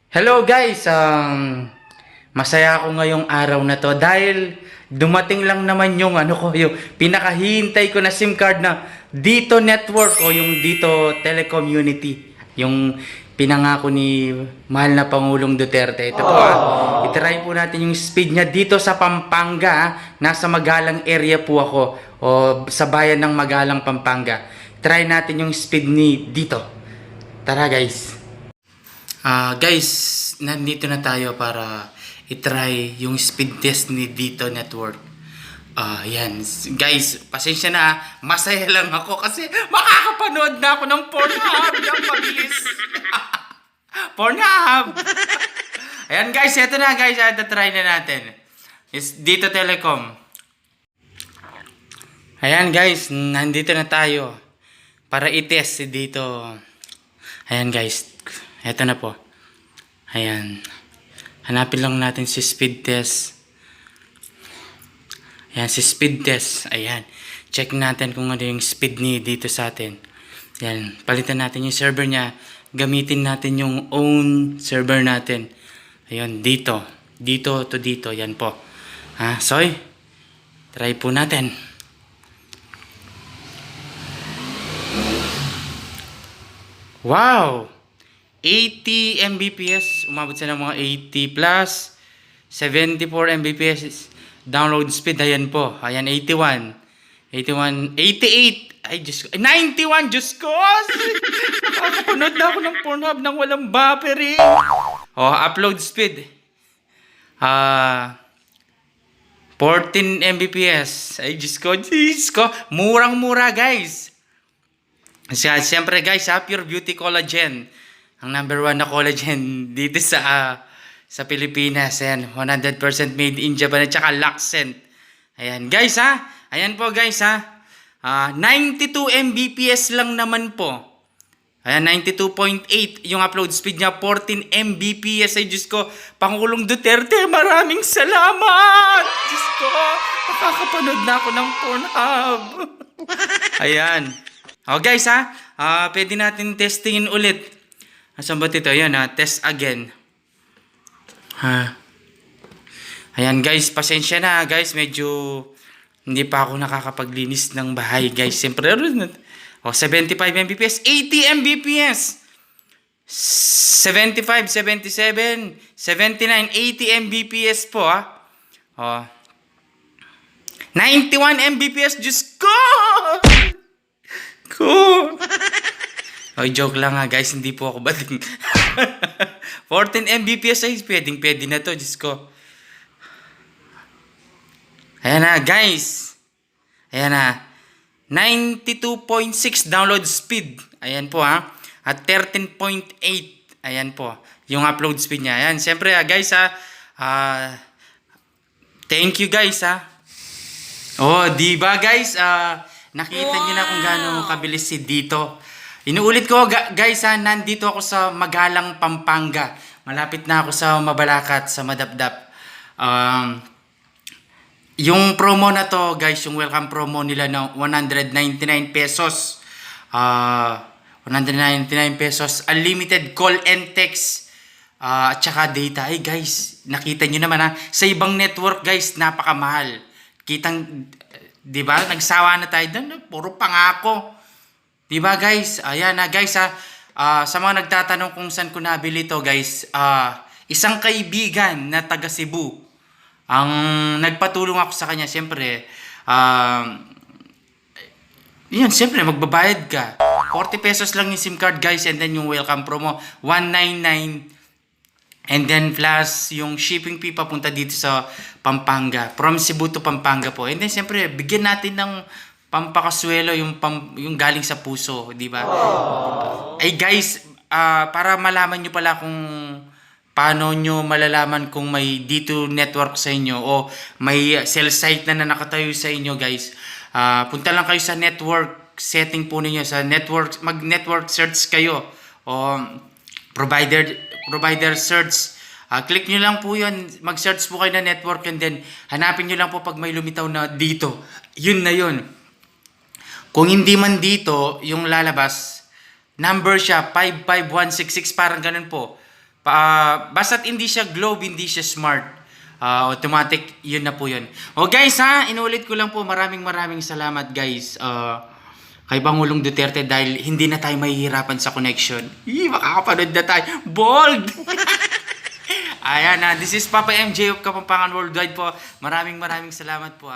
Hello guys, masaya ako ngayong araw na to dahil dumating lang naman yung yung pinakahintay ko na SIM card na Dito Network o yung Dito Telecom Unity. Yung pinangako ni mahal na Pangulong Duterte. Ito po itry po natin yung speed niya dito sa Pampanga. Nasa Magalang area po ako o sa bayan ng Magalang, Pampanga. Try natin yung speed ni dito. Tara guys. Guys, nandito na tayo para itry yung speed test ni Dito Network. Yan. Guys, pasensya na. Masaya lang ako kasi makakapanood na ako ng Pornhub. Yung mabilis. Pornhub. Ayan guys, eto na guys. Try na natin. Is Dito Telecom. Ayan guys, nandito na tayo para i-test si Dito. Ayan guys. Eto na po. Ayan. Hanapin lang natin si speed test. Ayan, si speed test. Ayan. Check natin kung ano yung speed ni dito sa atin. Ayan. Palitan natin yung server niya. Gamitin natin yung own server natin. Ayan, dito. Dito to dito. Ayan po. Soy. Try po natin. Wow! 80 Mbps, umabot siya ng mga 80 plus, 74 Mbps download speed. Ayan po, ayan 81, 88, ay Diyos ko, 91, Diyos ko! Nakakapanood na ako ng Pornhub nang walang buffering. Upload speed, 14 Mbps, ay Diyos ko, murang-mura guys. Siyempre guys, Pure Beauty Collagen. Ang number 1 na collagen dito sa Pilipinas. Ayan, 100% made in Japan at saka Luxent. Ayan guys Ayan po guys 92 Mbps lang naman po. Ayan, 92.8 yung upload speed niya, 14 Mbps. Ay Diyos ko, Pangulong Duterte, maraming salamat! Diyos ko, nakakapanood na ako ng Pornhub. Ayan. Guys pwede natin testingin ulit. Asan ba ito? Ayan test again. Ayan guys, pasensya na guys. Medyo hindi pa ako nakakapaglinis ng bahay guys. Siyempre, 75 Mbps, 80 Mbps, 75, 77, 79, 80 Mbps po 91 Mbps, Diyos ko! Joke lang guys, hindi po ako bating. 14 Mbps ay pwede na to, Diyos ko. Ayan guys. Ayan 92.6 download speed. Ayan po At 13.8. Ayan po. Yung upload speed niya. Ayan, siyempre guys thank you guys diba guys? Nakita niyo na kung gaano kabilis si Dito. Inuulit ko guys nandito ako sa Magalang, Pampanga. Malapit na ako sa Mabalacat, sa Madapdap. Yung promo na to guys, yung welcome promo nila na 199 pesos. 199 pesos, unlimited call and text at saka data. Ay guys, nakita nyo naman sa ibang network guys, napakamahal. Kitang, di ba? Nagsawa na tayo doon, puro pangako. Diba guys? Ayan guys sa mga nagtatanong kung saan ko nabili to guys, isang kaibigan na taga Cebu ang nagpatulong ako sa kanya. Siyempre, yan, siyempre magbabayad ka. 40 pesos lang yung SIM card guys, and then yung welcome promo 199, and then plus yung shipping fee papunta dito sa Pampanga, from Cebu to Pampanga po. And then siyempre bigyan natin ng pampakaswelo yung galing sa puso, di ba? Ay guys, para malaman nyo pala kung paano nyo malalaman kung may Dito Network sa inyo o may cell site na nakatayo sa inyo guys, punta lang kayo sa network setting po ninyo, sa network, mag-network search kayo o provider search. Click nyo lang po yun, mag-search po kayo na network, and then hanapin nyo lang po pag may lumitaw na Dito. Yun na yun. Kung hindi man Dito yung lalabas, number siya 55166, parang ganun po. Basta't hindi siya globe, hindi siya smart. Automatic, yun na po yun. O guys ha, inulit ko lang po, maraming salamat guys. Kay Pangulong Duterte dahil hindi na tayo mahihirapan sa connection. Makakapanood na tayo. Bold! Ayan na, this is Papa MJ of Kapampangan Worldwide po. Maraming salamat po